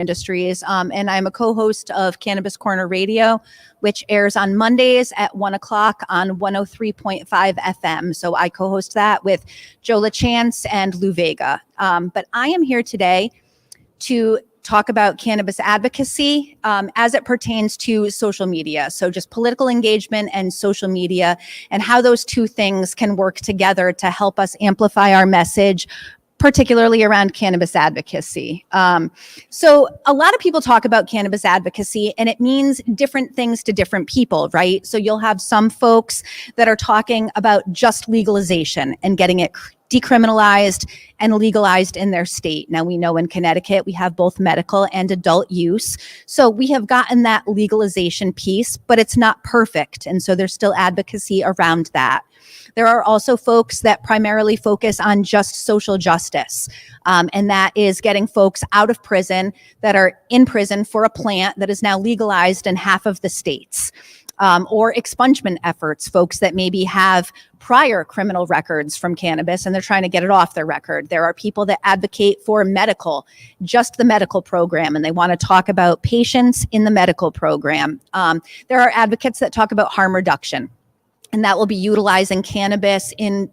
Industries, and I'm a co-host of Cannabis Corner Radio, which airs on Mondays at 1 o'clock on 103.5 FM. So I co-host that with Joe LaChance and Lou Vega. But I am here today to talk about cannabis advocacy as it pertains to social media. So just political engagement and social media, and how those two things can work together to help us amplify our message, particularly around cannabis advocacy. So a lot of people talk about cannabis advocacy, and it means different things to different people, right? So you'll have some folks that are talking about just legalization and getting it decriminalized and legalized in their state. Now, we know in Connecticut, we have both medical and adult use. So we have gotten that legalization piece, but it's not perfect. And so there's still advocacy around that. There are also folks that primarily focus on just social justice, and that is getting folks out of prison that are in prison for a plant that is now legalized in half of the states, or expungement efforts, folks that maybe have prior criminal records from cannabis and they're trying to get it off their record. There are people that advocate for medical, just the medical program, and they want to talk about patients in the medical program. There are advocates that talk about harm reduction, and that will be utilizing cannabis in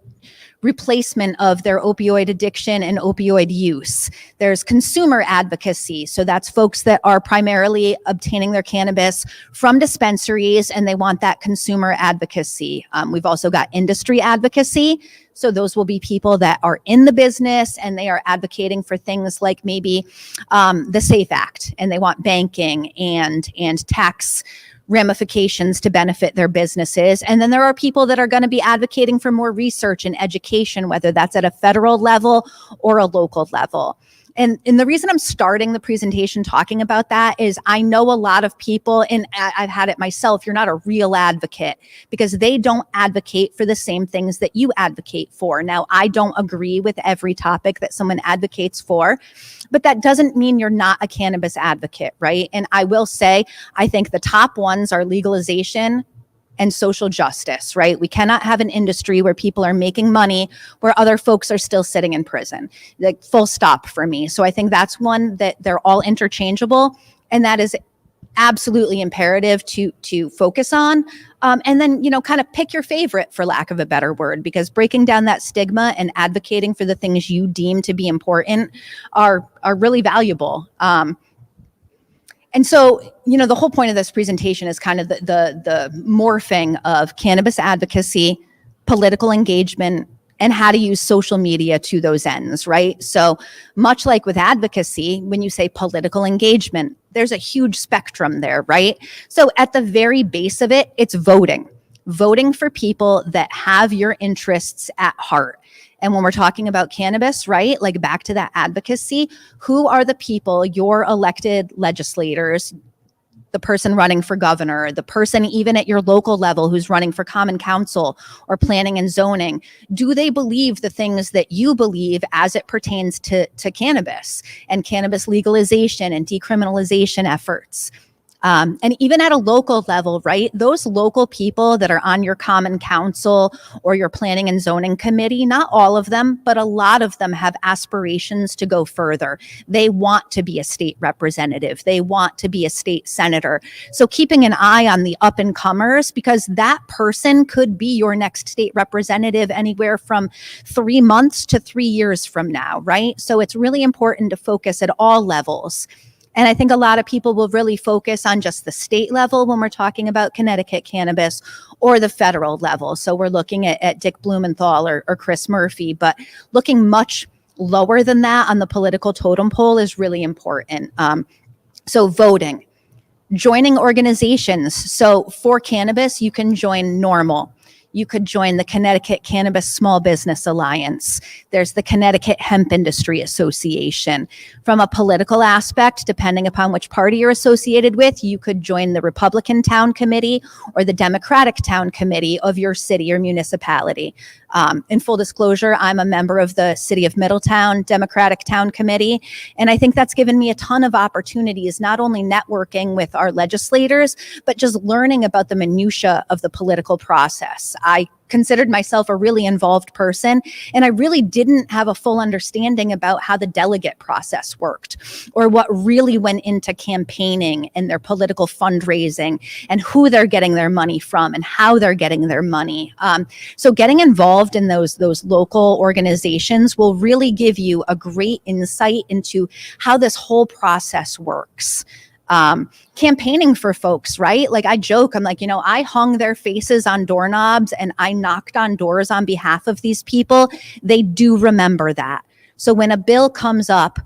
replacement of their opioid addiction and opioid use. There's consumer advocacy. So that's folks that are primarily obtaining their cannabis from dispensaries, and they want that consumer advocacy. We've also got industry advocacy. So those will be people that are in the business and they are advocating for things like maybe the SAFE Act, and they want banking and tax ramifications to benefit their businesses. And then there are people that are going to be advocating for more research and education, whether that's at a federal level or a local level. And the reason I'm starting the presentation talking about that is I know a lot of people, and I've had it myself, you're not a real advocate because they don't advocate for the same things that you advocate for. Now, I don't agree with every topic that someone advocates for, but that doesn't mean you're not a cannabis advocate, right? And I will say, I think the top ones are legalization and social justice, right? We cannot have an industry where people are making money where other folks are still sitting in prison. Like, full stop for me. So I think that's one that they're all interchangeable, and that is absolutely imperative to focus on. And then, kind of pick your favorite, for lack of a better word, because breaking down that stigma and advocating for the things you deem to be important are really valuable. And so, the whole point of this presentation is kind of the morphing of cannabis advocacy, political engagement, and how to use social media to those ends, right? So much like with advocacy, when you say political engagement, there's a huge spectrum there, right? So at the very base of it, it's voting for people that have your interests at heart. And when we're talking about cannabis, right, like back to that advocacy, who are the people, your elected legislators, the person running for governor, the person even at your local level who's running for common council or planning and zoning? Do they believe the things that you believe as it pertains to cannabis and cannabis legalization and decriminalization efforts? And even at a local level, right? Those local people that are on your common council or your planning and zoning committee, not all of them, but a lot of them have aspirations to go further. They want to be a state representative. They want to be a state senator. So keeping an eye on the up and comers, because that person could be your next state representative anywhere from 3 months to 3 years from now, right? So it's really important to focus at all levels. And I think a lot of people will really focus on just the state level when we're talking about Connecticut cannabis, or the federal level. So we're looking at Dick Blumenthal or Chris Murphy, but looking much lower than that on the political totem pole is really important. So voting, joining organizations. So for cannabis, you can join NORML. You could join the Connecticut Cannabis Small Business Alliance. There's the Connecticut Hemp Industry Association. From a political aspect, depending upon which party you're associated with, you could join the Republican Town Committee or the Democratic Town Committee of your city or municipality. In full disclosure, I'm a member of the City of Middletown Democratic Town Committee, and I think that's given me a ton of opportunities, not only networking with our legislators, but just learning about the minutia of the political process. I considered myself a really involved person, and I really didn't have a full understanding about how the delegate process worked, or what really went into campaigning and their political fundraising, and who they're getting their money from and how they're getting their money. So getting involved in those local organizations will really give you a great insight into how this whole process works. Campaigning for folks, right? Like I joke, I'm like, I hung their faces on doorknobs and I knocked on doors on behalf of these people. They do remember that. So when a bill comes up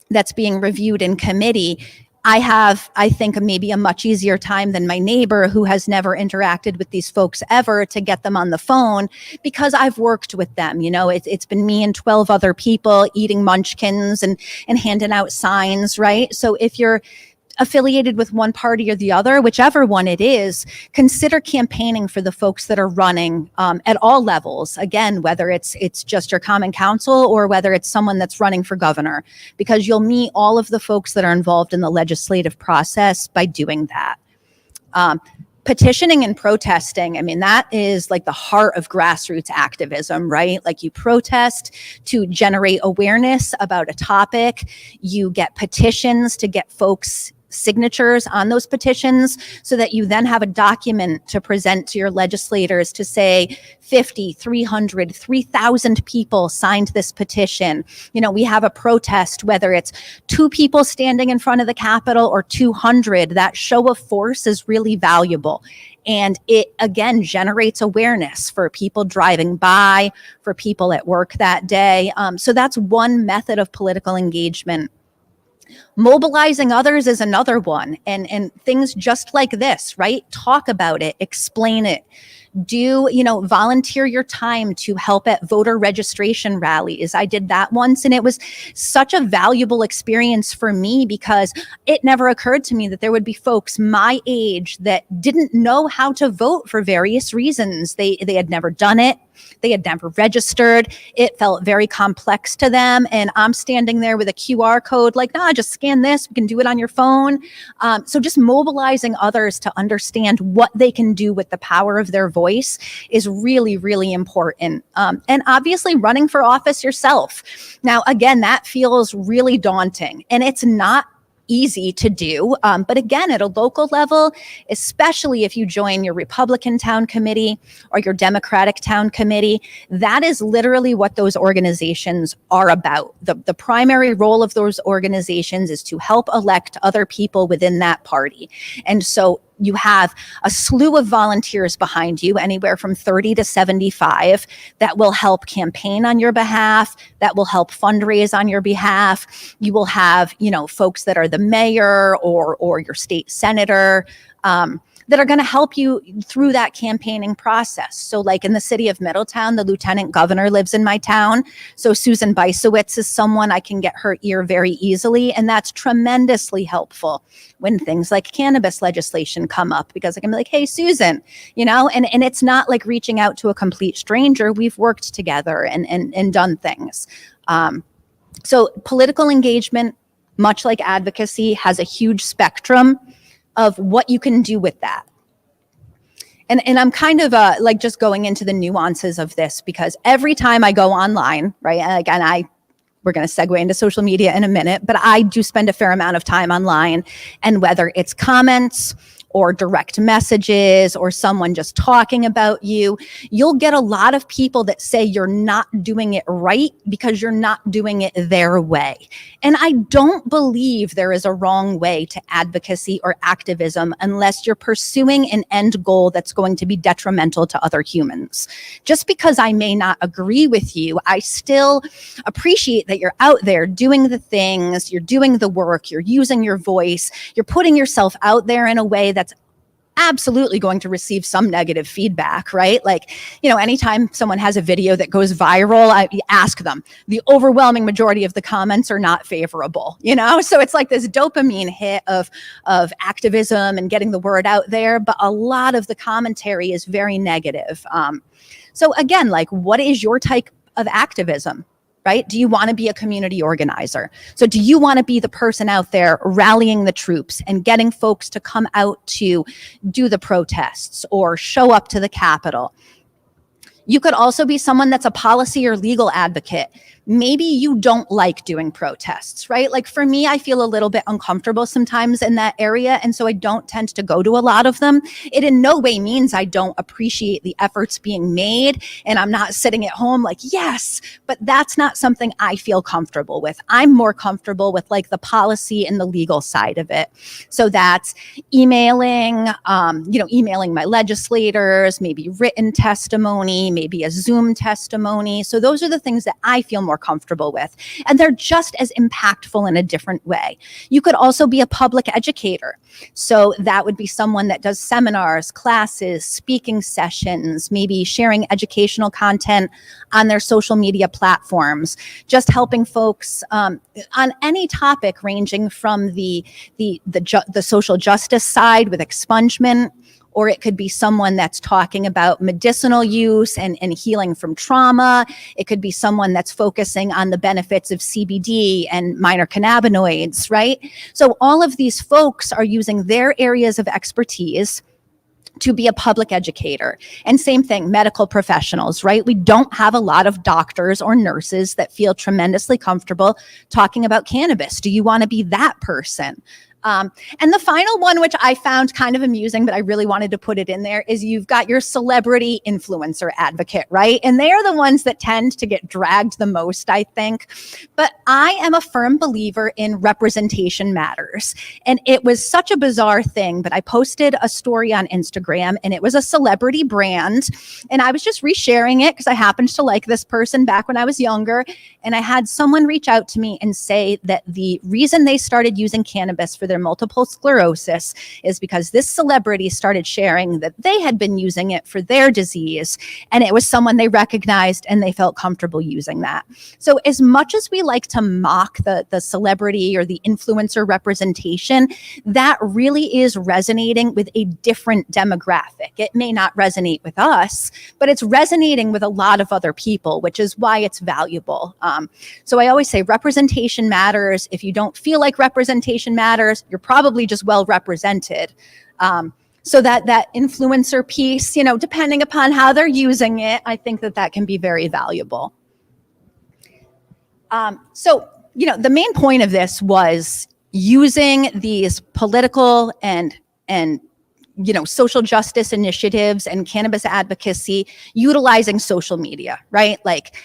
that's being reviewed in committee, I think, maybe a much easier time than my neighbor who has never interacted with these folks ever to get them on the phone, because I've worked with them. It's been me and 12 other people eating munchkins and handing out signs, right? So if you're affiliated with one party or the other, whichever one it is, consider campaigning for the folks that are running at all levels. Again, whether it's just your common council or whether it's someone that's running for governor, because you'll meet all of the folks that are involved in the legislative process by doing that. Petitioning and protesting, that is like the heart of grassroots activism, right? Like you protest to generate awareness about a topic. You get petitions to get folks signatures on those petitions so that you then have a document to present to your legislators to say 50, 300, 3,000 people signed this petition. We have a protest, whether it's 2 people standing in front of the Capitol or 200, that show of force is really valuable. And it, again, generates awareness for people driving by, for people at work that day. So that's one method of political engagement. Mobilizing others is another one, and things just like this, right? Talk about it, explain it. Volunteer your time to help at voter registration rallies. I did that once, and it was such a valuable experience for me because it never occurred to me that there would be folks my age that didn't know how to vote for various reasons. They had never done it. They had never registered. It felt very complex to them. And I'm standing there with a QR code like, nah, just scan this. We can do it on your phone. So just mobilizing others to understand what they can do with the power of their voice is really, really important. And obviously running for office yourself. Now, again, that feels really daunting, and it's not easy to do. But again, at a local level, especially if you join your Republican town committee or your Democratic town committee, that is literally what those organizations are about. The primary role of those organizations is to help elect other people within that party. And so you have a slew of volunteers behind you, anywhere from 30 to 75, that will help campaign on your behalf, that will help fundraise on your behalf. You will have, folks that are the mayor or your state senator, that are going to help you through that campaigning process. So like in the city of Middletown, the lieutenant governor lives in my town. So Susan Beisowitz is someone I can get her ear very easily. And that's tremendously helpful when things like cannabis legislation come up, because I can be like, hey, Susan, and it's not like reaching out to a complete stranger. We've worked together and done things. So political engagement, much like advocacy, has a huge spectrum of what you can do with that. And I'm kind of just going into the nuances of this, because every time I go online, right, we're going to segue into social media in a minute, but I do spend a fair amount of time online, and whether it's comments or direct messages or someone just talking about you, you'll get a lot of people that say you're not doing it right because you're not doing it their way. And I don't believe there is a wrong way to advocacy or activism unless you're pursuing an end goal that's going to be detrimental to other humans. Just because I may not agree with you, I still appreciate that you're out there doing the things, you're doing the work, you're using your voice, you're putting yourself out there in a way that's absolutely going to receive some negative feedback, right? Like, anytime someone has a video that goes viral, I ask them. The overwhelming majority of the comments are not favorable, So it's like this dopamine hit of activism and getting the word out there, but a lot of the commentary is very negative. So again, like, what is your type of activism? Right? Do you want to be a community organizer? So do you want to be the person out there rallying the troops and getting folks to come out to do the protests or show up to the Capitol? You could also be someone that's a policy or legal advocate. Maybe you don't like doing protests, right? Like for me, I feel a little bit uncomfortable sometimes in that area. And so I don't tend to go to a lot of them. It in no way means I don't appreciate the efforts being made and I'm not sitting at home like, yes, but that's not something I feel comfortable with. I'm more comfortable with like the policy and the legal side of it. So that's emailing, emailing my legislators, maybe written testimony, maybe a Zoom testimony. So those are the things that I feel more comfortable with. And they're just as impactful in a different way. You could also be a public educator. So that would be someone that does seminars, classes, speaking sessions, maybe sharing educational content on their social media platforms, just helping folks on any topic ranging from the social justice side with expungement, or it could be someone that's talking about medicinal use and healing from trauma. It could be someone that's focusing on the benefits of CBD and minor cannabinoids, right? So all of these folks are using their areas of expertise to be a public educator. And same thing, medical professionals, right? We don't have a lot of doctors or nurses that feel tremendously comfortable talking about cannabis. Do you want to be that person? And the final one, which I found kind of amusing, but I really wanted to put it in there, is you've got your celebrity influencer advocate, right? And they are the ones that tend to get dragged the most, I think. But I am a firm believer in representation matters. And it was such a bizarre thing, but I posted a story on Instagram and it was a celebrity brand. And I was just resharing it because I happened to like this person back when I was younger. And I had someone reach out to me and say that the reason they started using cannabis for their multiple sclerosis is because this celebrity started sharing that they had been using it for their disease, and it was someone they recognized and they felt comfortable using that. So as much as we like to mock the celebrity or the influencer representation, that really is resonating with a different demographic. It may not resonate with us, but it's resonating with a lot of other people, which is why it's valuable. So I always say representation matters. If you don't feel like representation matters, you're probably just well represented. So that influencer piece, depending upon how they're using it, I think that can be very valuable. So the main point of this was using these political and social justice initiatives and cannabis advocacy, utilizing social media, right? Like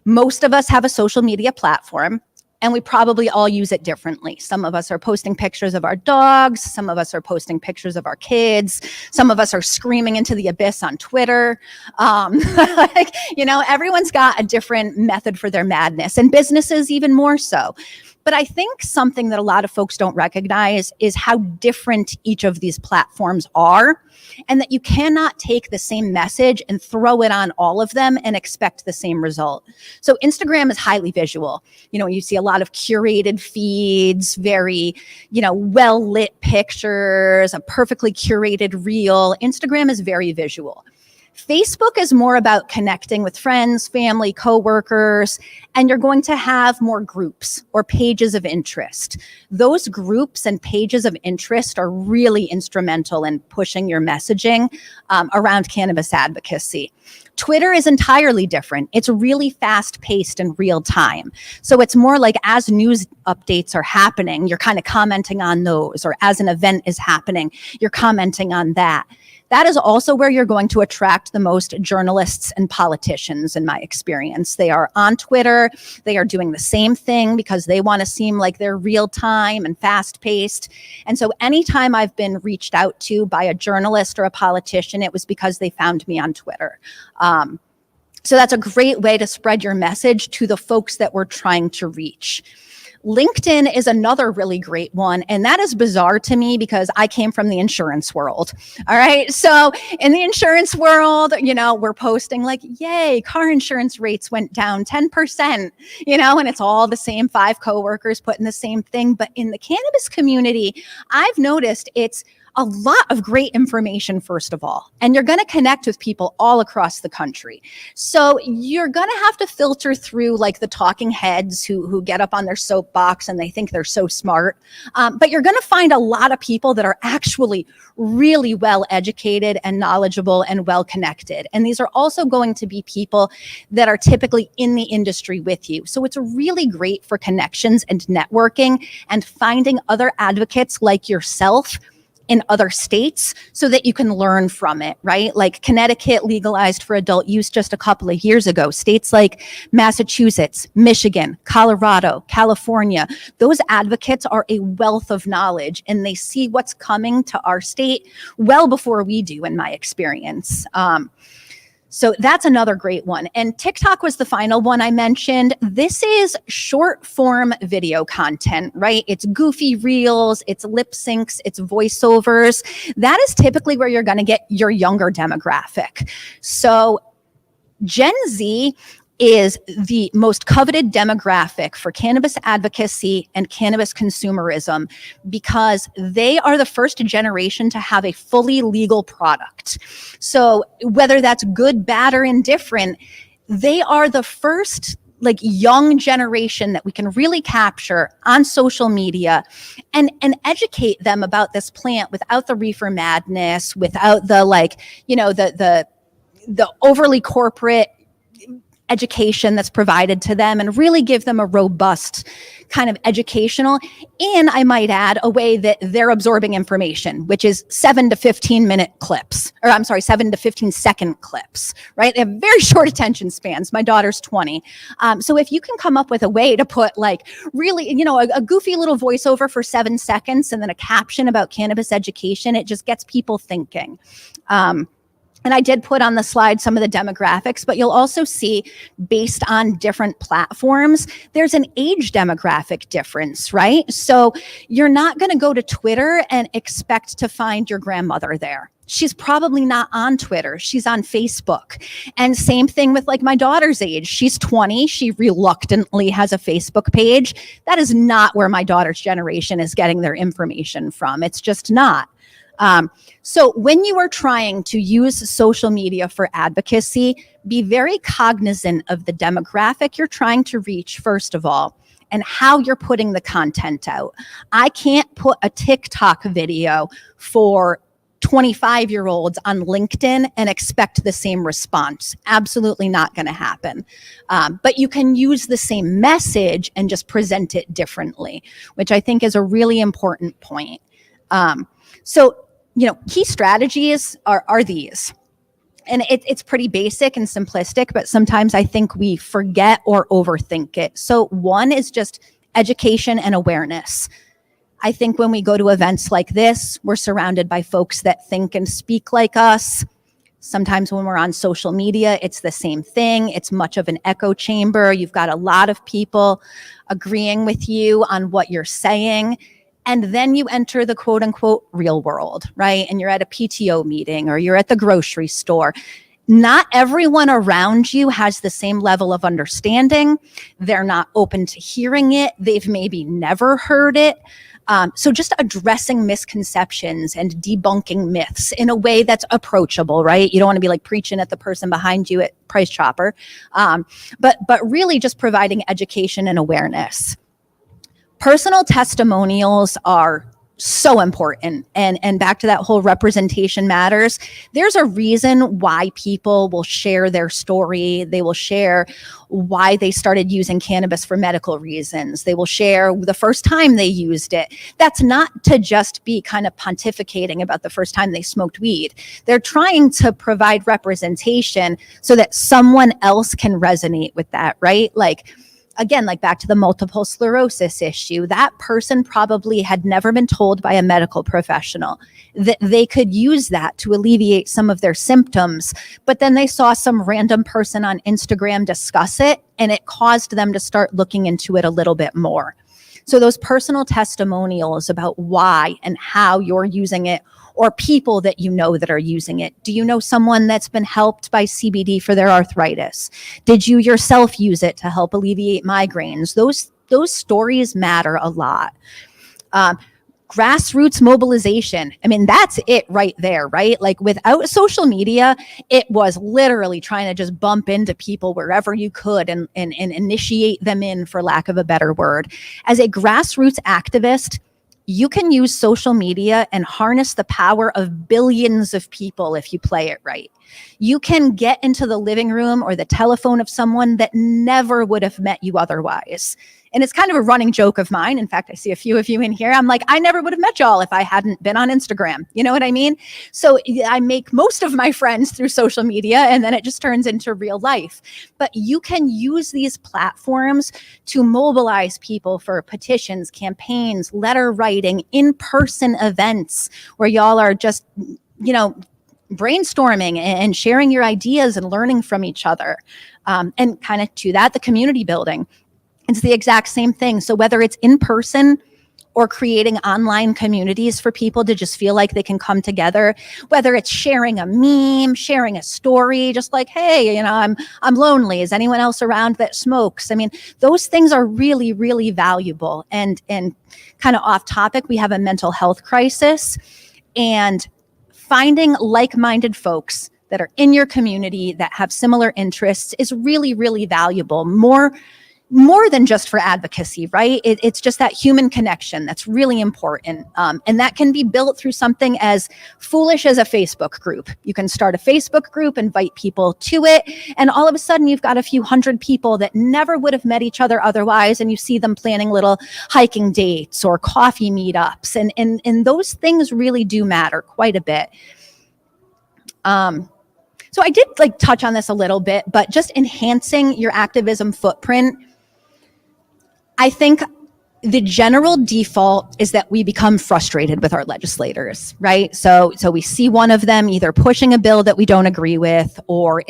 most of us have a social media platform. And we probably all use it differently. Some of us are posting pictures of our dogs. Some of us are posting pictures of our kids. Some of us are screaming into the abyss on Twitter. Everyone's got a different method for their madness, and businesses even more so. But I think something that a lot of folks don't recognize is how different each of these platforms are, and that you cannot take the same message and throw it on all of them and expect the same result. So Instagram is highly visual. You see a lot of curated feeds, very, well-lit pictures, a perfectly curated reel. Instagram is very visual. Facebook is more about connecting with friends, family, coworkers, and you're going to have more groups or pages of interest. Those groups and pages of interest are really instrumental in pushing your messaging around cannabis advocacy. Twitter is entirely different. It's really fast-paced and real time. So it's more like as news updates are happening, you're kind of commenting on those, or as an event is happening, you're commenting on that. That is also where you're going to attract the most journalists and politicians, in my experience. They are on Twitter. They are doing the same thing because they want to seem like they're real time and fast paced. And so anytime I've been reached out to by a journalist or a politician, it was because they found me on Twitter. So that's a great way to spread your message to the folks that we're trying to reach. LinkedIn is another really great one. And that is bizarre to me because I came from the insurance world. All right. So in the insurance world, we're posting like, yay, car insurance rates went down 10%, and it's all the same 5 coworkers putting the same thing. But in the cannabis community, I've noticed it's a lot of great information, first of all, and you're going to connect with people all across the country. So you're going to have to filter through like the talking heads who get up on their soapbox and they think they're so smart. But you're going to find a lot of people that are actually really well educated and knowledgeable and well connected. And these are also going to be people that are typically in the industry with you. So it's really great for connections and networking and finding other advocates like yourself in other states so that you can learn from it, right? Like Connecticut legalized for adult use just a couple of years ago. States like Massachusetts, Michigan, Colorado, California, those advocates are a wealth of knowledge and they see what's coming to our state well before we do, in my experience. So that's another great one. And TikTok was the final one I mentioned. This is short form video content, right? It's goofy reels, it's lip syncs, it's voiceovers. That is typically where you're going to get your younger demographic. So Gen Z is the most coveted demographic for cannabis advocacy and cannabis consumerism because they are the first generation to have a fully legal product. So whether that's good, bad, or indifferent, they are the first like young generation that we can really capture on social media and educate them about this plant without the reefer madness, without the like, you know, the overly corporate education that's provided to them, and really give them a robust kind of educational, and I might add, a way that they're absorbing information, which is 7 to 15 minute clips, or I'm sorry, 7 to 15 second clips, right? They have very short attention spans. My daughter's 20. So if you can come up with a way to put like really, you know, a goofy little voiceover for 7 seconds and then a caption about cannabis education, it just gets people thinking. And I did put on the slide some of the demographics, but you'll also see based on different platforms, there's an age demographic difference, right? So you're not going to go to Twitter and expect to find your grandmother there. She's probably not on Twitter. She's on Facebook. And same thing with like my daughter's age. She's 20. She reluctantly has a Facebook page. That is not where my daughter's generation is getting their information from. It's just not. So when you are trying to use social media for advocacy, be very cognizant of the demographic you're trying to reach, first of all, and how you're putting the content out. I can't put a TikTok video for 25-year-olds on LinkedIn and expect the same response. Absolutely not going to happen. But you can use the same message and just present it differently, which I think is a really important point. So, you know, key strategies are these. And it's pretty basic and simplistic, but sometimes I think we forget or overthink it. So one is just education and awareness. I think when we go to events like this, we're surrounded by folks that think and speak like us. Sometimes when we're on social media, it's the same thing. It's much of an echo chamber. You've got a lot of people agreeing with you on what you're saying. And then you enter the quote unquote real world, right? And you're at a PTO meeting or you're at the grocery store. Not everyone around you has the same level of understanding. They're not open to hearing it. They've maybe never heard it. So just addressing misconceptions and debunking myths in a way that's approachable, right? You don't want to be like preaching at the person behind you at Price Chopper, but really just providing education and awareness. Personal testimonials are so important. And back to that whole representation matters. There's a reason why people will share their story. They will share why they started using cannabis for medical reasons. They will share the first time they used it. That's not to just be kind of pontificating about the first time they smoked weed. They're trying to provide representation so that someone else can resonate with that, right? Like, again, like back to the multiple sclerosis issue, that person probably had never been told by a medical professional that they could use that to alleviate some of their symptoms. But then they saw some random person on Instagram discuss it, and it caused them to start looking into it a little bit more. So those personal testimonials about why and how you're using it, or people that you know that are using it. Do you know someone that's been helped by CBD for their arthritis? Did you yourself use it to help alleviate migraines? Those stories matter a lot. Grassroots mobilization. I mean, that's it right there, right? Like without social media, it was literally trying to just bump into people wherever you could and initiate them in, for lack of a better word. As a grassroots activist, you can use social media and harness the power of billions of people if you play it right. You can get into the living room or the telephone of someone that never would have met you otherwise. And it's kind of a running joke of mine. In fact, I see a few of you in here. I'm like, I never would have met y'all if I hadn't been on Instagram. You know what I mean? So I make most of my friends through social media, and then it just turns into real life. But you can use these platforms to mobilize people for petitions, campaigns, letter writing, in-person events where y'all are just, brainstorming and sharing your ideas and learning from each other. And kind of to that, the community building. It's the exact same thing. So whether it's in person or creating online communities for people to just feel like they can come together, whether it's sharing a meme, sharing a story, just like, hey, I'm lonely. Is anyone else around that smokes? I mean, those things are really, really valuable. And kind of off topic, we have a mental health crisis, and finding like-minded folks that are in your community that have similar interests is really, really valuable. More than just for advocacy, right? It's just that human connection that's really important. And that can be built through something as foolish as a Facebook group. You can start a Facebook group, invite people to it, and all of a sudden you've got a few hundred people that never would have met each other otherwise, and you see them planning little hiking dates or coffee meetups. And those things really do matter quite a bit. So I did touch on this a little bit, but just enhancing your activism footprint. I think the general default is that we become frustrated with our legislators, right? So we see one of them either pushing a bill that we don't agree with, or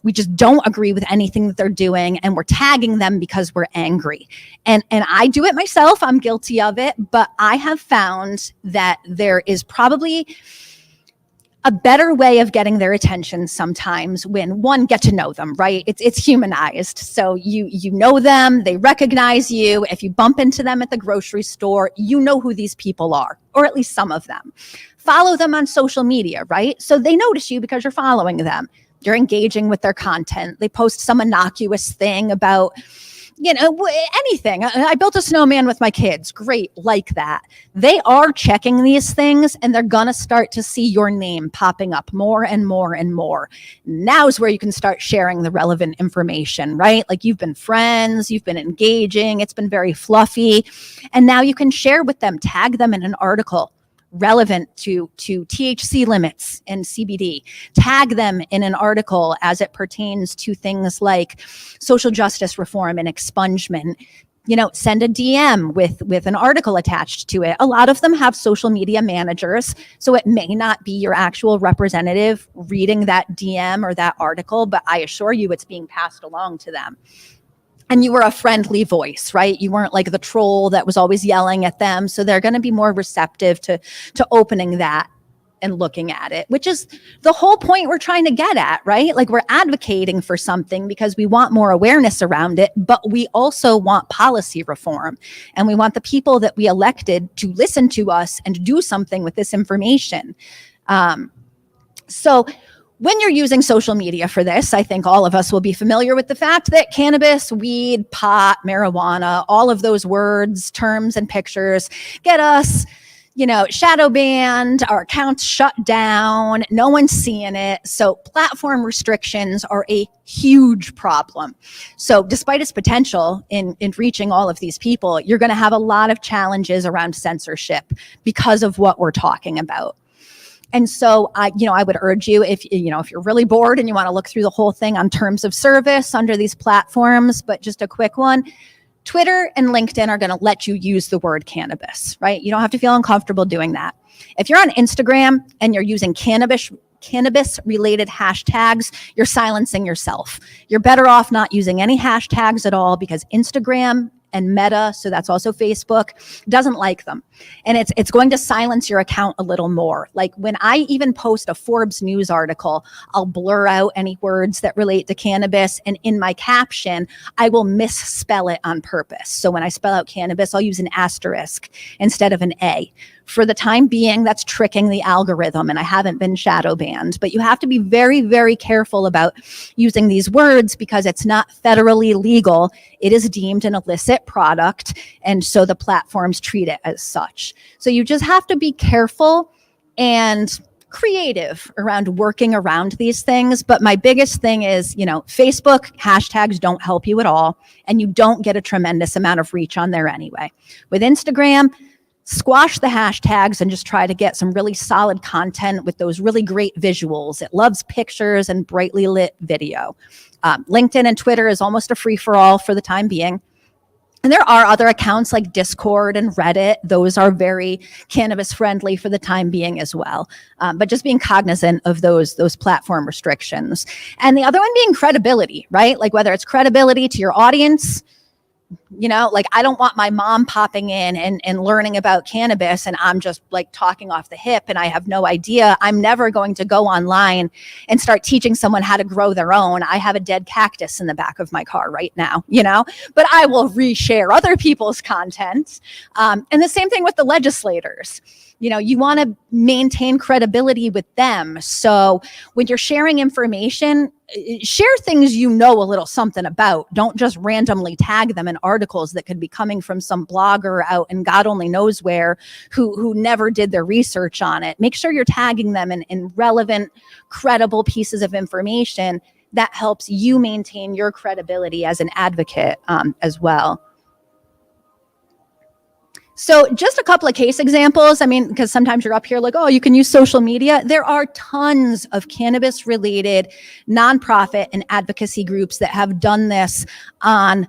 we just don't agree with anything that they're doing, and we're tagging them because we're angry. And I do it myself, I'm guilty of it, but I have found that there is probably a better way of getting their attention sometimes when get to know them, right? It's humanized. So you know them, they recognize you. If you bump into them at the grocery store, you know who these people are, or at least some of them. Follow them on social media, right? So they notice you because you're following them. You're engaging with their content. They post some innocuous thing about, anything. I built a snowman with my kids. Great, like that. They are checking these things, and they're going to start to see your name popping up more and more and more. Now's where you can start sharing the relevant information, right? Like, you've been friends, you've been engaging, it's been very fluffy. And now you can share with them, tag them in an article relevant to THC limits and CBD. Tag them in an article as it pertains to things like social justice reform and expungement. Send a DM with an article attached to it. A lot of them have social media managers, so it may not be your actual representative reading that DM or that article, but I assure you it's being passed along to them. And you were a friendly voice, right? You weren't like the troll that was always yelling at them. So they're going to be more receptive to opening that and looking at it, which is the whole point we're trying to get at, right? Like, we're advocating for something because we want more awareness around it, but we also want policy reform. And we want the people that we elected to listen to us and do something with this information. So when you're using social media for this, I think all of us will be familiar with the fact that cannabis, weed, pot, marijuana, all of those words, terms, and pictures get us, shadow banned, our accounts shut down, no one's seeing it. So platform restrictions are a huge problem. So despite its potential in reaching all of these people, you're going to have a lot of challenges around censorship because of what we're talking about. And so I would urge you, if you're really bored and you want to look through the whole thing on terms of service under these platforms, but just a quick one, Twitter and LinkedIn are going to let you use the word cannabis, right? You don't have to feel uncomfortable doing that. If you're on Instagram and you're using cannabis-related hashtags, you're silencing yourself. You're better off not using any hashtags at all, because Instagram and Meta, so that's also Facebook, doesn't like them. And it's going to silence your account a little more. Like when I even post a Forbes news article, I'll blur out any words that relate to cannabis. And in my caption, I will misspell it on purpose. So when I spell out cannabis, I'll use an asterisk instead of an A. For the time being, that's tricking the algorithm, and I haven't been shadow banned. But you have to be very, very careful about using these words because it's not federally legal. It is deemed an illicit product, and so the platforms treat it as such. So you just have to be careful and creative around working around these things. But my biggest thing is, Facebook hashtags don't help you at all, and you don't get a tremendous amount of reach on there anyway. With Instagram, squash the hashtags and just try to get some really solid content with those really great visuals. It loves pictures and brightly lit video. LinkedIn and Twitter is almost a free-for-all for the time being. And there are other accounts like Discord and Reddit. Those are very cannabis friendly for the time being as well. But just being cognizant of those platform restrictions. And the other one being credibility, right? Like whether it's credibility to your audience, like I don't want my mom popping in and learning about cannabis and I'm just like talking off the hip and I have no idea. I'm never going to go online and start teaching someone how to grow their own. I have a dead cactus in the back of my car right now, but I will reshare other people's content. And the same thing with the legislators. You want to maintain credibility with them. So when you're sharing information, share things a little something about. Don't just randomly tag them in articles that could be coming from some blogger out and God only knows where who never did their research on it. Make sure you're tagging them in relevant, credible pieces of information that helps you maintain your credibility as an advocate as well. So just a couple of case examples. Because sometimes you're up here like, oh, you can use social media. There are tons of cannabis related nonprofit and advocacy groups that have done this on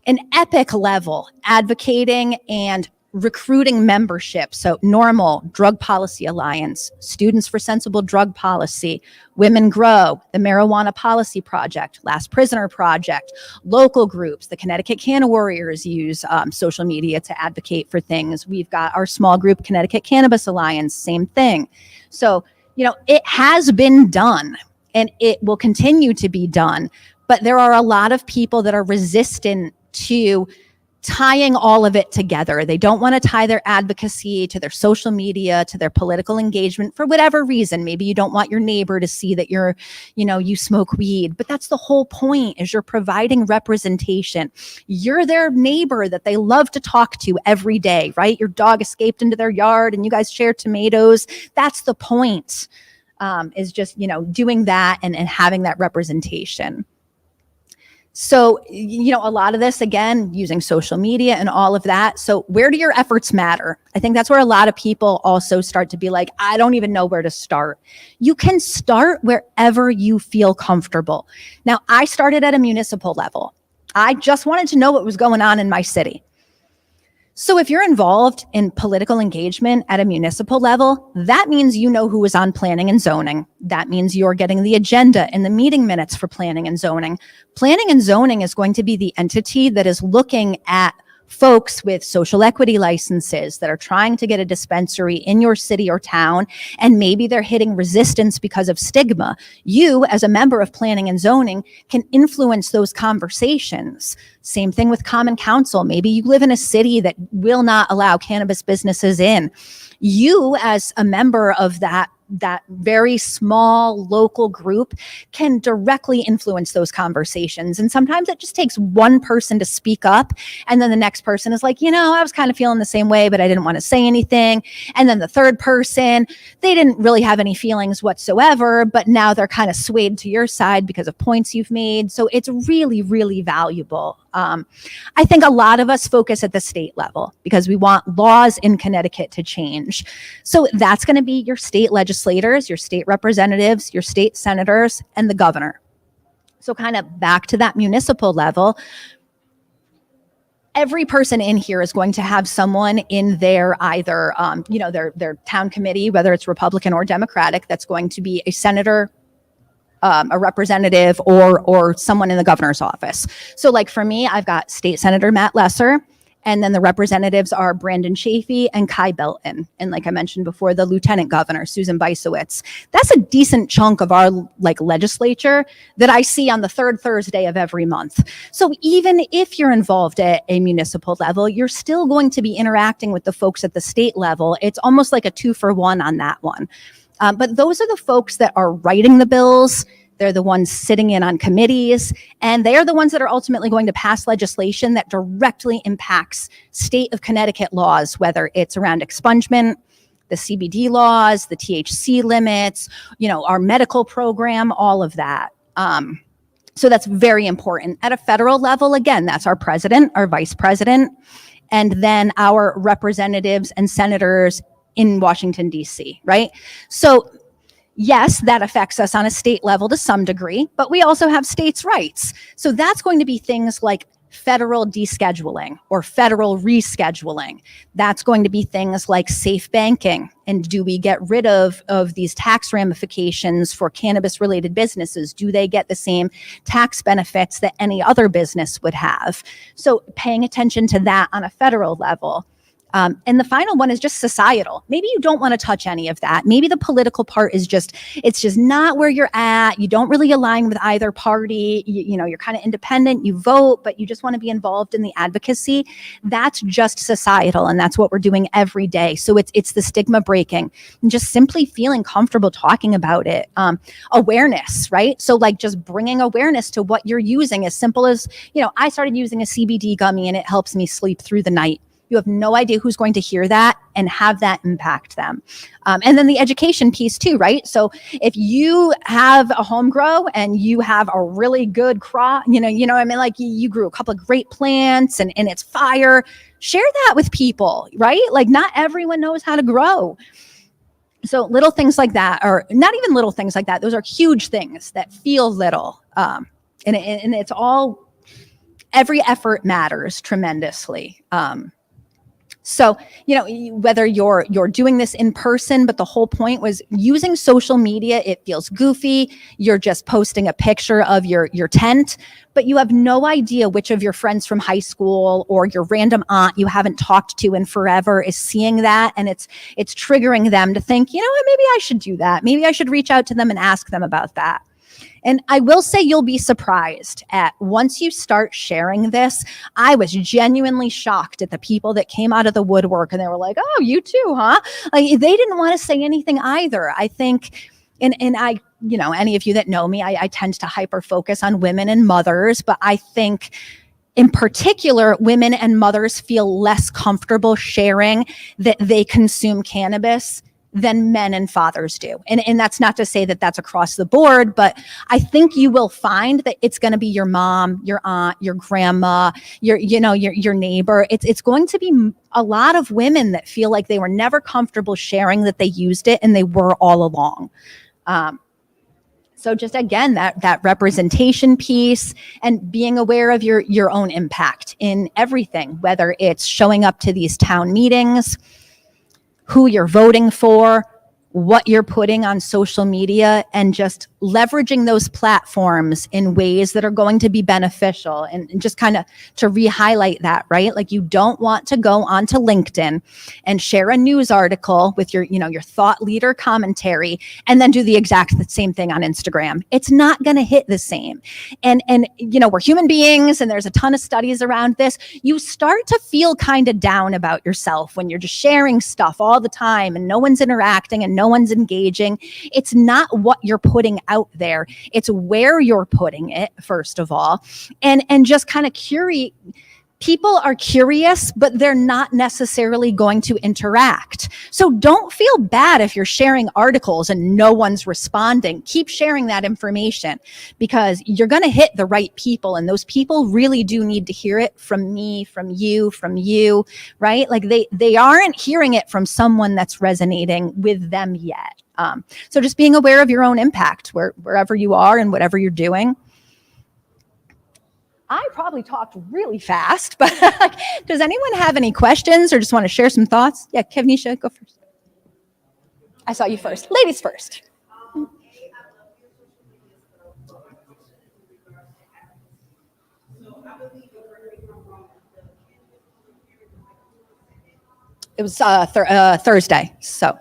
an epic level, advocating and recruiting membership. So NORML, Drug Policy Alliance, Students for Sensible Drug Policy, Women Grow, the Marijuana Policy Project, Last Prisoner Project, local groups, the Connecticut Canna Warriors use social media to advocate for things. We've got our small group, Connecticut Cannabis Alliance, same thing. So, it has been done and it will continue to be done, but there are a lot of people that are resistant to tying all of it together. They don't want to tie their advocacy to their social media, to their political engagement for whatever reason. Maybe you don't want your neighbor to see that you smoke weed, but that's the whole point is you're providing representation. You're their neighbor that they love to talk to every day, right? Your dog escaped into their yard and you guys share tomatoes. That's the point, is just, doing that and having that representation. So, a lot of this, again, using social media and all of that. So where do your efforts matter? I think that's where a lot of people also start to be like, I don't even know where to start. You can start wherever you feel comfortable. Now, I started at a municipal level. I just wanted to know what was going on in my city. So if you're involved in political engagement at a municipal level, that means you know who is on planning and zoning. That means you're getting the agenda and the meeting minutes for planning and zoning. Planning and zoning is going to be the entity that is looking at folks with social equity licenses that are trying to get a dispensary in your city or town, and maybe they're hitting resistance because of stigma. You, as a member of planning and zoning, can influence those conversations. Same thing with Common Council. Maybe you live in a city that will not allow cannabis businesses in. You, as a member of that very small local group, can directly influence those conversations. And sometimes it just takes one person to speak up. And then the next person is like, I was kind of feeling the same way, but I didn't want to say anything. And then the third person, they didn't really have any feelings whatsoever, but now they're kind of swayed to your side because of points you've made. So it's really, really valuable. I think a lot of us focus at the state level because we want laws in Connecticut to change. So that's going to be your state legislators, your state representatives, your state senators, and the governor. So kind of back to that municipal level, every person in here is going to have someone in their either, their town committee, whether it's Republican or Democratic, that's going to be a senator, a representative, or someone in the governor's office. So like for me, I've got State Senator Matt Lesser, And then the representatives are Brandon Chafee and Kai Belton. And like I mentioned before, the lieutenant governor, Susan Bisowitz. That's a decent chunk of our legislature that I see on the third Thursday of every month. So even if you're involved at a municipal level, you're still going to be interacting with the folks at the state level. It's almost like a 2-for-1 on that one. But those are the folks that are writing the bills. They're the ones sitting in on committees, and they are the ones that are ultimately going to pass legislation that directly impacts state of Connecticut laws, whether it's around expungement, the CBD laws, the THC limits, our medical program, all of that. So that's very important. At a federal level, again, that's our president, our vice president, and then our representatives and senators in Washington, D.C., right? So yes, that affects us on a state level to some degree, but we also have states' rights. So that's going to be things like federal descheduling or federal rescheduling. That's going to be things like safe banking. And do we get rid of these tax ramifications for cannabis-related businesses? Do they get the same tax benefits that any other business would have? So paying attention to that on a federal level. And the final one is just societal. Maybe you don't want to touch any of that. Maybe the political part is it's just not where you're at. You don't really align with either party. You're kind of independent. You vote, but you just want to be involved in the advocacy. That's just societal, and that's what we're doing every day. So it's the stigma breaking and just simply feeling comfortable talking about it. Awareness, right? So just bringing awareness to what you're using, as simple as, I started using a CBD gummy and it helps me sleep through the night. You have no idea who's going to hear that and have that impact them. And then the education piece too, right? So if you have a home grow and you have a really good crop, what I mean? You grew a couple of great plants and it's fire, share that with people, right? Not everyone knows how to grow. So little things like that, or not even little things like that. Those are huge things that feel little. And it's all, every effort matters tremendously. So, whether you're doing this in person, but the whole point was using social media, it feels goofy. You're just posting a picture of your tent, but you have no idea which of your friends from high school or your random aunt you haven't talked to in forever is seeing that. And it's triggering them to think, maybe I should do that. Maybe I should reach out to them and ask them about that. And I will say you'll be surprised at once you start sharing this. I was genuinely shocked at the people that came out of the woodwork and they were like, oh, you too, huh? They didn't want to say anything either. I think, and I, any of you that know me, I tend to hyper focus on women and mothers, but I think in particular, women and mothers feel less comfortable sharing that they consume cannabis than men and fathers do. And that's not to say that that's across the board, but I think you will find that it's going to be your mom, your aunt, your grandma, your neighbor. It's going to be a lot of women that feel like they were never comfortable sharing that they used it and they were all along. So just again, that representation piece and being aware of your own impact in everything, whether it's showing up to these town meetings, who you're voting for, what you're putting on social media, and just leveraging those platforms in ways that are going to be beneficial. And just kind of to re-highlight that, right? You don't want to go onto LinkedIn and share a news article with your thought leader commentary and then do the exact same thing on Instagram. It's not going to hit the same. And we're human beings and there's a ton of studies around this. You start to feel kind of down about yourself when you're just sharing stuff all the time and no one's interacting and no one's engaging. It's not what you're putting out there. It's where you're putting it, first of all. And just kind of curious. People are curious, but they're not necessarily going to interact. So don't feel bad if you're sharing articles and no one's responding. Keep sharing that information because you're going to hit the right people. And those people really do need to hear it from me, from you, right? They aren't hearing it from someone that's resonating with them yet. So just being aware of your own impact wherever you are and whatever you're doing. I probably talked really fast, but does anyone have any questions or just want to share some thoughts? Yeah, Kevnisha, go first. I saw you first. Ladies first. It was Thursday. So.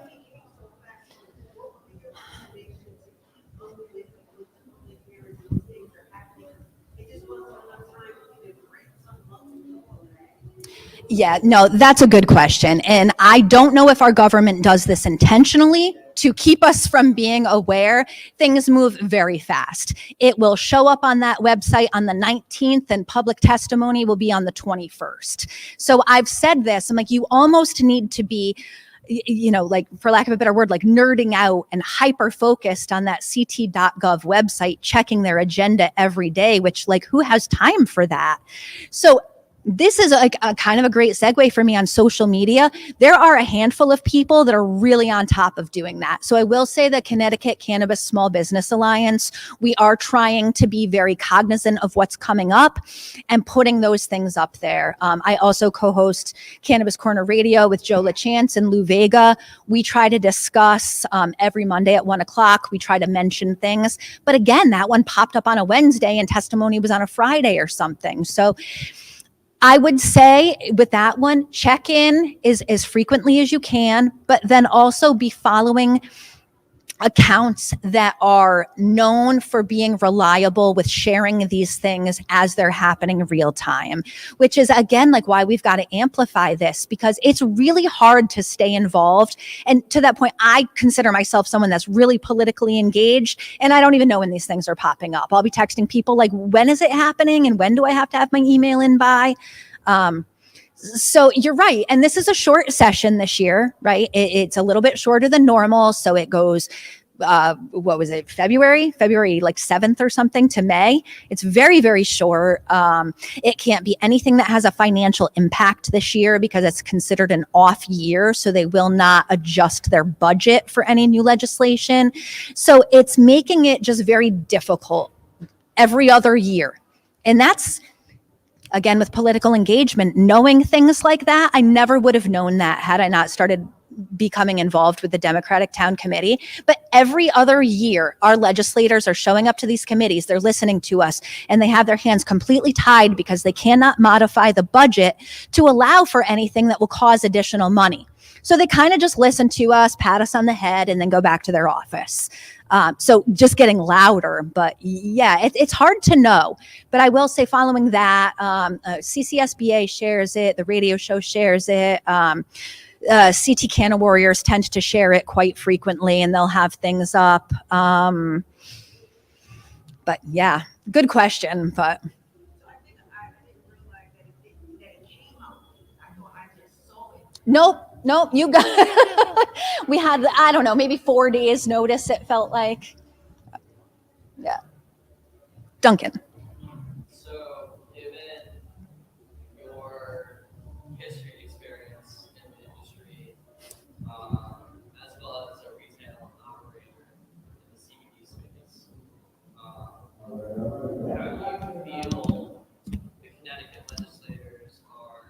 Yeah, no, that's a good question. And I don't know if our government does this intentionally to keep us from being aware. Things move very fast. It will show up on that website on the 19th and public testimony will be on the 21st. So I've said this, I'm like, you almost need to be, you know, like, for lack of a better word, like nerding out and hyper focused on that ct.gov website, checking their agenda every day, which, like, who has time for that? So this is like a kind of a great segue for me on social media. There are a handful of people that are really on top of doing that. So I will say the Connecticut Cannabis Small Business Alliance, we are trying to be very cognizant of what's coming up and putting those things up there. I also co-host Cannabis Corner Radio with Joe LaChance and Lou Vega. We try to discuss every Monday at 1:00. We try to mention things. But again, that one popped up on a Wednesday and testimony was on a Friday or something. So I would say with that one, check in as frequently as you can, but then also be following accounts that are known for being reliable with sharing these things as they're happening real time, which is, again, like why we've got to amplify this, because it's really hard to stay involved. And to that point, I consider myself someone that's really politically engaged, and I don't even know when these things are popping up. I'll be texting people like, when is it happening? And when do I have to have my email in by? So you're right. And this is a short session this year, right? It's a little bit shorter than normal. So it goes, what was it? February like 7th or something to May. It's very, very short. It can't be anything that has a financial impact this year because it's considered an off year. So they will not adjust their budget for any new legislation. So it's making it just very difficult every other year. And that's, again, with political engagement, knowing things like that. I never would have known that had I not started becoming involved with the Democratic Town Committee. But every other year, our legislators are showing up to these committees, they're listening to us, and they have their hands completely tied because they cannot modify the budget to allow for anything that will cause additional money. So they kind of just listen to us, pat us on the head, and then go back to their office. So just getting louder, but yeah, it's hard to know. But I will say, following that, CCSBA shares it, the radio show shares it. CT Canna Warriors tend to share it quite frequently, and they'll have things up. But yeah, good question. But nope, you got. We had, I don't know, maybe 4 days notice, it felt like. Yeah. Duncan. So, given your history experience in the industry, as well as a retail operator in the CBD space, how do you feel the Connecticut legislators are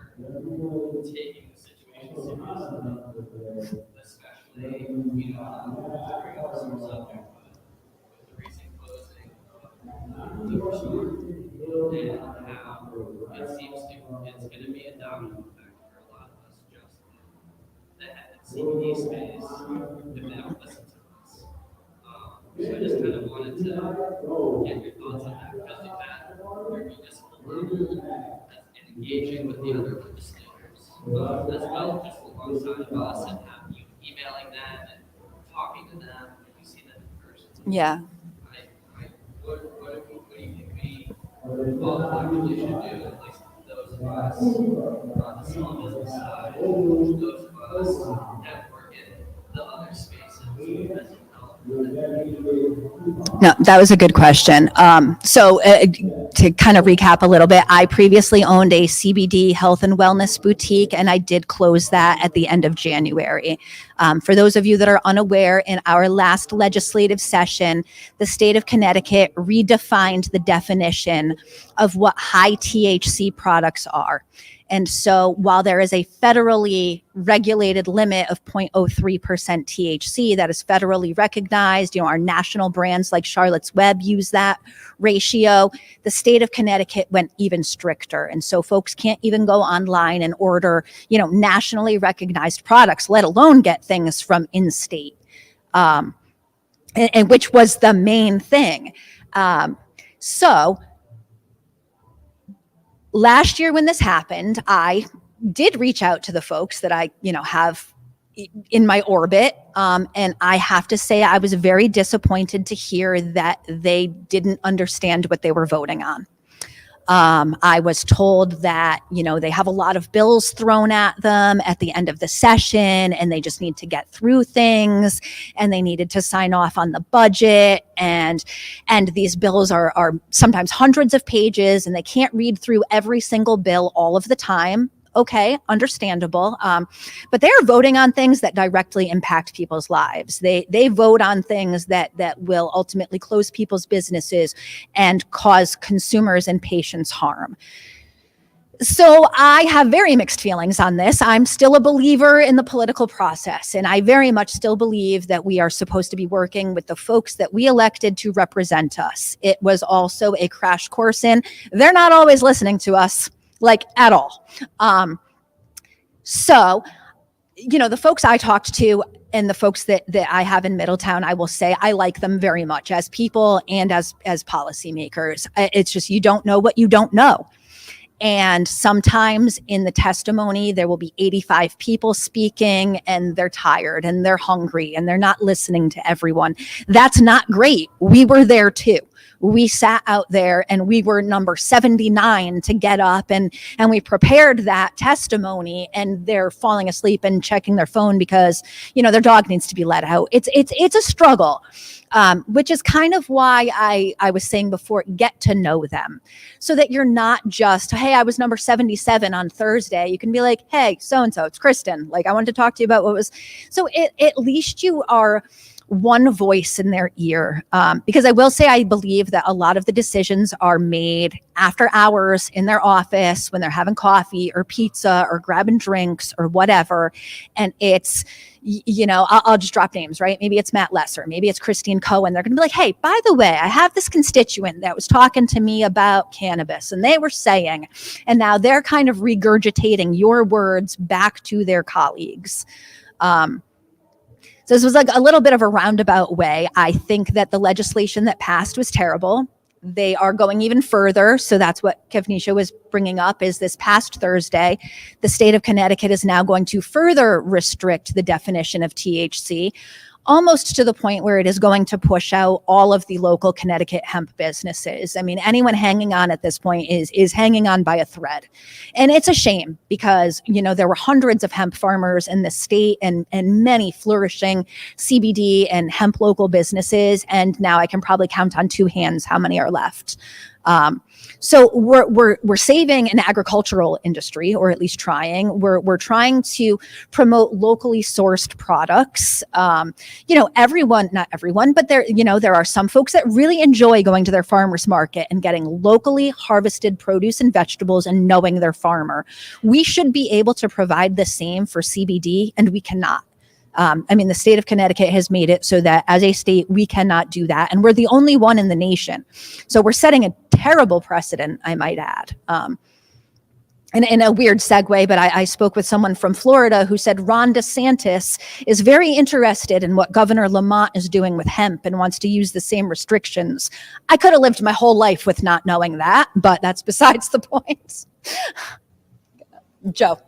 taking the situation seriously, especially, considering also the subject with the recent closing of the liquor store, and how it seems it's going to be a domino effect for a lot of us just in the CBD space if they don't listen to us. So I just kind of wanted to get your thoughts on that, because you've had your municipal level and engaging with the other legislators, as well, just alongside us, and have you emailing them and talking to them, and you see them in person. Yeah. What do you think we all collectively should do, at least those of us on the small business side, those of us that work in the other spaces of mental health? No, that was a good question. So to kind of recap a little bit, I previously owned a CBD health and wellness boutique, and I did close that at the end of January. For those of you that are unaware, in our last legislative session, the state of Connecticut redefined the definition of what high THC products are. And so while there is a federally regulated limit of 0.03% THC that is federally recognized, our national brands like Charlotte's Web use that ratio, the state of Connecticut went even stricter. And so folks can't even go online and order, nationally recognized products, let alone get things from in-state, and which was the main thing. So last year when this happened, I did reach out to the folks that I, have in my orbit. And I have to say, I was very disappointed to hear that they didn't understand what they were voting on. I was told that, they have a lot of bills thrown at them at the end of the session, and they just need to get through things, and they needed to sign off on the budget. And these bills are sometimes hundreds of pages, and they can't read through every single bill all of the time. Okay, understandable. But they're voting on things that directly impact people's lives. They vote on things that will ultimately close people's businesses and cause consumers and patients harm. So I have very mixed feelings on this. I'm still a believer in the political process, and I very much still believe that we are supposed to be working with the folks that we elected to represent us. It was also a crash course in they're not always listening to us, like at all. So, the folks I talked to and the folks that I have in Middletown, I will say I like them very much as people and as policymakers. It's just, you don't know what you don't know. And sometimes in the testimony, there will be 85 people speaking, and they're tired and they're hungry and they're not listening to everyone. That's not great. We were there too. We sat out there and we were number 79 to get up, and we prepared that testimony, and they're falling asleep and checking their phone because, their dog needs to be let out. It's a struggle. Which is kind of why I was saying before, get to know them, so that you're not just, hey, I was number 77 on Thursday. You can be like, hey, so-and-so, it's Kristen. Like, I wanted to talk to you about what was, so at least you are one voice in their ear. Because I will say, I believe that a lot of the decisions are made after hours in their office when they're having coffee or pizza or grabbing drinks or whatever. And it's, I'll just drop names, right? Maybe it's Matt Lesser. Maybe it's Christine Cohen. They're going to be like, hey, by the way, I have this constituent that was talking to me about cannabis, and they were saying, and now they're kind of regurgitating your words back to their colleagues. So this was like a little bit of a roundabout way. I think that the legislation that passed was terrible. They are going even further. So that's what Kevnisha was bringing up, is this past Thursday, the state of Connecticut is now going to further restrict the definition of THC, almost to the point where it is going to push out all of the local Connecticut hemp businesses. I mean, anyone hanging on at this point is hanging on by a thread. And it's a shame because, there were hundreds of hemp farmers in the state and many flourishing CBD and hemp local businesses. And now I can probably count on two hands how many are left. So we're saving an agricultural industry, or at least trying. We're trying to promote locally sourced products. Everyone, not everyone, but there are some folks that really enjoy going to their farmer's market and getting locally harvested produce and vegetables and knowing their farmer. We should be able to provide the same for CBD, and we cannot. The state of Connecticut has made it so that as a state, we cannot do that. And we're the only one in the nation. So we're setting a terrible precedent, I might add. And in a weird segue, but I spoke with someone from Florida who said Ron DeSantis is very interested in what Governor Lamont is doing with hemp and wants to use the same restrictions. I could have lived my whole life with not knowing that, but that's besides the point. Joe.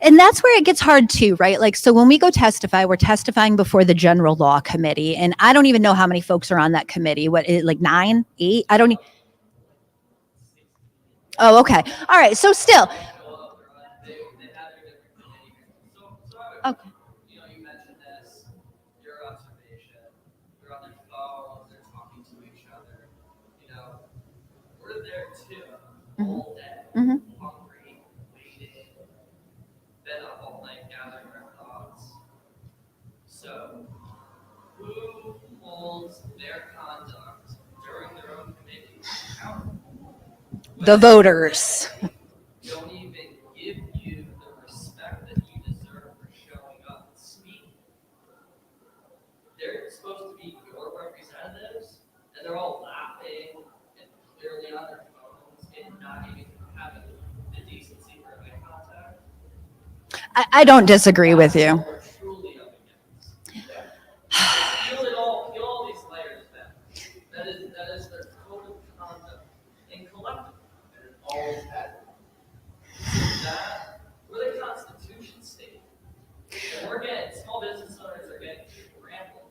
And that's where it gets hard too, right? Like, so when we go testify, we're testifying before the general law committee. And I don't even know how many folks are on that committee. What, like 9, 8? I don't even. Oh, okay. All right. So still. They have their different committees. So I would, Okay. you mentioned this, your observation, they're on their phone, they're talking to each other. We're there too, all day, hungry, waiting, been up all night gathering our thoughts. So, who holds their conduct during their own committee accountable? The voters. Don't even give you the respect that you deserve for showing up and speaking. They're supposed to be your representatives, and they're all laughing and clearly on their phones and not even having the decency for eye contact. I don't disagree with you. We're truly up against. Peel all these layers back. That is their total conduct and collective. And it always has been. That we're the Constitution state. And we're getting small business owners are getting trampled.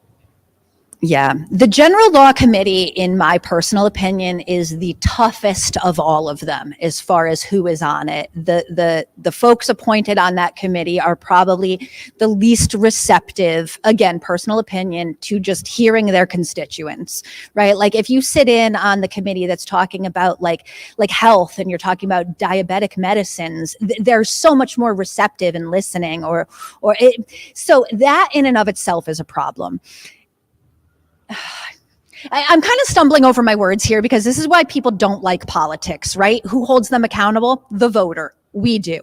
Yeah. The General Law Committee, in my personal opinion, is the toughest of all of them as far as who is on it. The folks appointed on that committee are probably the least receptive, again, personal opinion, to just hearing their constituents, right? Like if you sit in on the committee that's talking about like health and you're talking about diabetic medicines, they're so much more receptive and listening so that in and of itself is a problem. I'm kind of stumbling over my words here because this is why people don't like politics, right? Who holds them accountable? The voter. We do.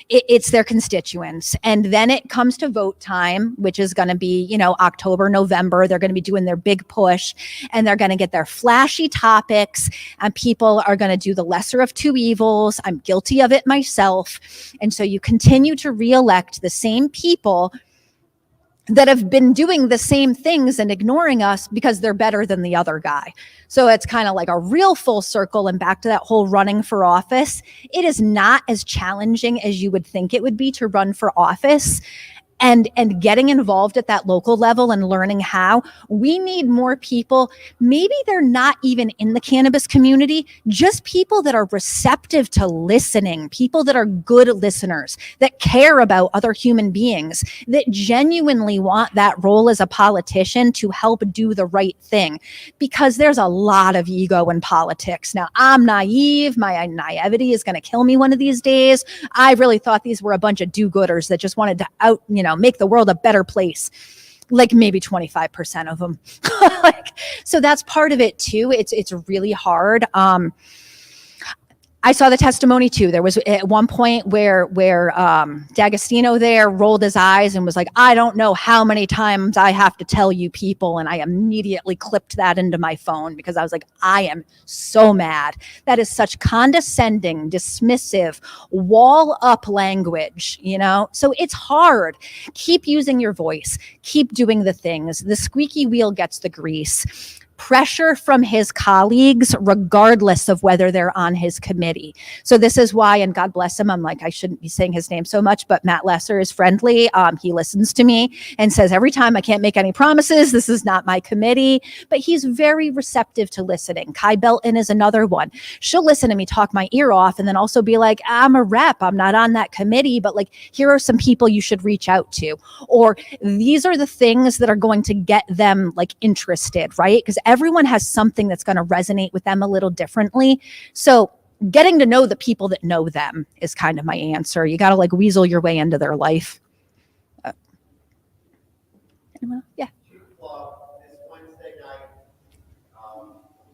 It's their constituents. And then it comes to vote time, which is going to be, October, November. They're going to be doing their big push and they're going to get their flashy topics and people are going to do the lesser of two evils. I'm guilty of it myself. And so you continue to reelect the same people that have been doing the same things and ignoring us because they're better than the other guy. So it's kind of like a real full circle and back to that whole running for office. It is not as challenging as you would think it would be to run for office. And getting involved at that local level and learning how. We need more people. Maybe they're not even in the cannabis community, just people that are receptive to listening, people that are good listeners, that care about other human beings, that genuinely want that role as a politician to help do the right thing. Because there's a lot of ego in politics. Now, I'm naive. My naivety is going to kill me one of these days. I really thought these were a bunch of do-gooders that just wanted to make the world a better place. Like maybe 25% of them. So that's part of it too. It's really hard. I saw the testimony too. There was at one point where D'Agostino there rolled his eyes and was like, I don't know how many times I have to tell you people. And I immediately clipped that into my phone because I was like, I am so mad. That is such condescending, dismissive, wall up language, So it's hard. Keep using your voice. Keep doing the things. The squeaky wheel gets the grease. Pressure from his colleagues, regardless of whether they're on his committee. So this is why, and God bless him, I'm like, I shouldn't be saying his name so much, but Matt Lesser is friendly. He listens to me and says every time I can't make any promises, this is not my committee, but he's very receptive to listening. Kai Belton is another one. She'll listen to me talk my ear off and then also be like, I'm a rep, I'm not on that committee, but like, here are some people you should reach out to. Or these are the things that are going to get them like interested, right? Because everyone has something that's going to resonate with them a little differently. So getting to know the people that know them is kind of my answer. You got to like weasel your way into their life. Yeah. This Wednesday night,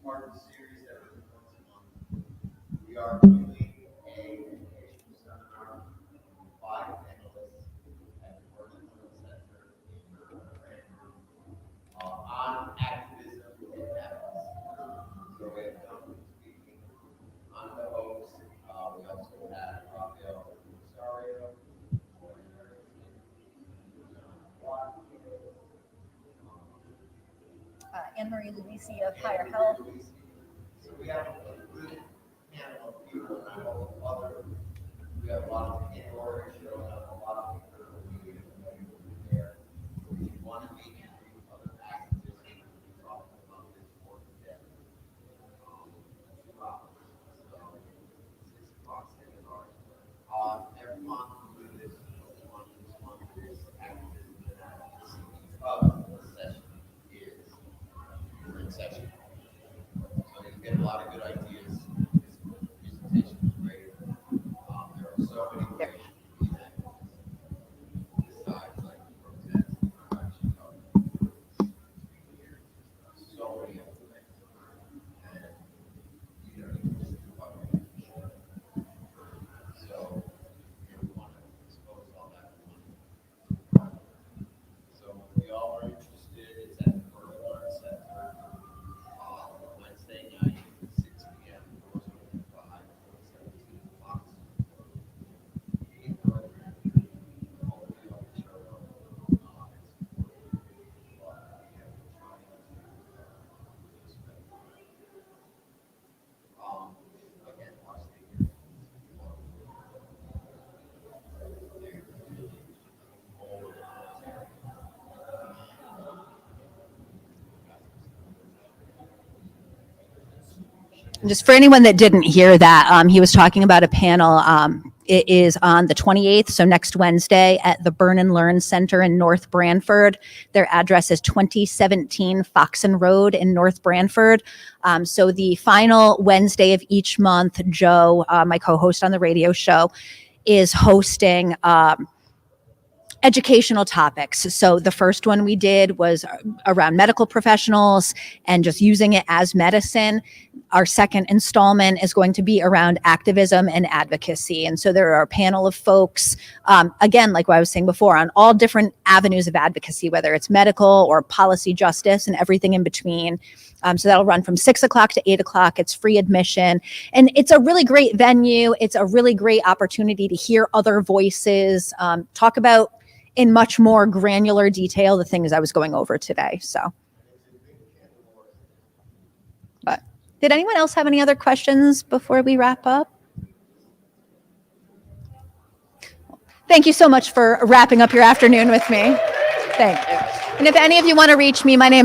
part of the series that we're once a month, we are doing a education seminar with 5 panelists at the Dorkening Center on activism and ethics. So we have Duncan speaking on the host. We also have Rafael Rosario, Anne-Marie Luisi of Higher Health. So we have a good panel of people, and I hope we have a lot of indoor showing up, a lot Just for anyone that didn't hear that, he was talking about a panel. It is on the 28th, so next Wednesday at the Burn and Learn Center in North Branford. Their address is 2017 Foxen Road in North Branford. So the final Wednesday of each month, Joe, my co-host on the radio show, is hosting educational topics. So the first one we did was around medical professionals and just using it as medicine. Our second installment is going to be around activism and advocacy. And so there are a panel of folks, again, like what I was saying before, on all different avenues of advocacy, whether it's medical or policy justice and everything in between. So that'll run from 6 o'clock to 8 o'clock. It's free admission. And it's a really great venue. It's a really great opportunity to hear other voices, talk about in much more granular detail the things I was going over today. So, but did anyone else have any other questions before we wrap up? Thank you so much for wrapping up your afternoon with me. Thank you. And if any of you want to reach me, my name